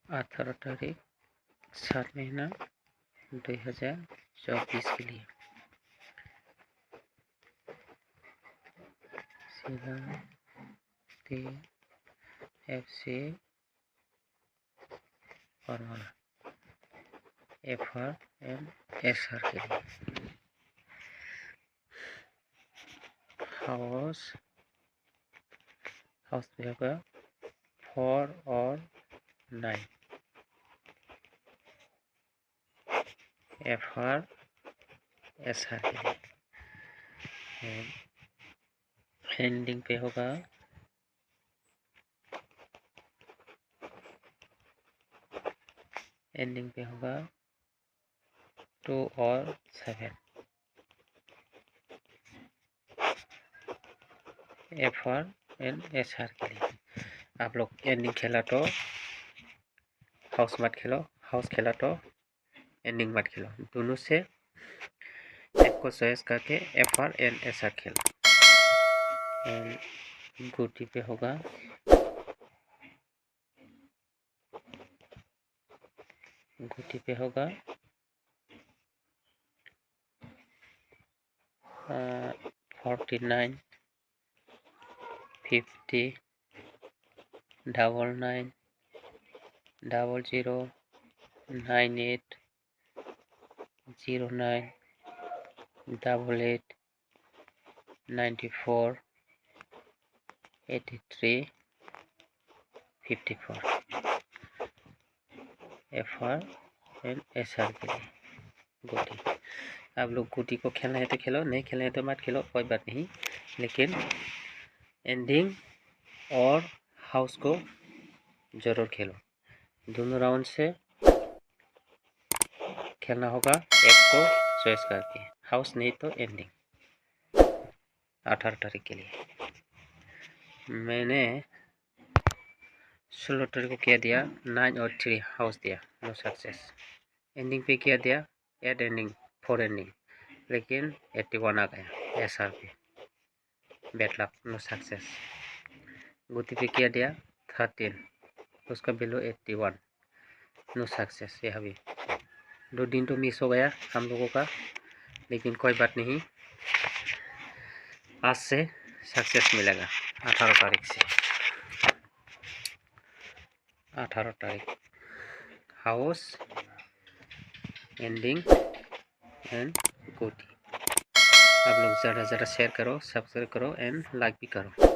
18 तारीख 7 महीना 2024 के लिए सीधा FC formula FR and SR के लिए हाउस पे होगा 4 और 9 FR SR के लिए एंडिंग पे होगा 2 और 7 FR एंड SR के लिए। आप लोग एंडिंग खेला तो हाउस मत खेलो, हाउस खेला तो एंडिंग मत खेलो, दोनों से एक को चॉइस करके FR and SR Khelo. And गुटी पे होगा 49 50 99 00 98 09 88 94 83 54 FR एंड SR के लिए गुटी। आप लोग गुटी को खेलना है तो खेलो, नहीं खेलना है तो मत खेलो, कोई बात नहीं, लेकिन एंडिंग और हाउस को जरूर खेलो। दोनों राउंड से खेलना होगा, एक को चॉइस करके, हाउस नहीं तो एंडिंग। 18 तारीख के लिए मैंने 16 तारीख को क्या दिया, 9 और 3 हाउस दिया, नो सक्सेस। एंडिंग पे क्या दिया, 8 एंडिंग 4 एंडिंग, लेकिन 81 आ गया SR पे, बैड लक, नो सक्सेस। गुटी पे क्या दिया 13, उसका बिलो 81, नो सक्सेस। यह भी 2 दिन तो मिस हो गया हम लोगों का, लेकिन कोई बात नहीं, आज से सक्सेस मिलेगा। 18 तारीख से 18 तारीख हाउस एंडिंग एंड गुटी। आप लोग ज़्यादा शेयर करो, सब्सक्राइब करो एंड लाइक भी करो।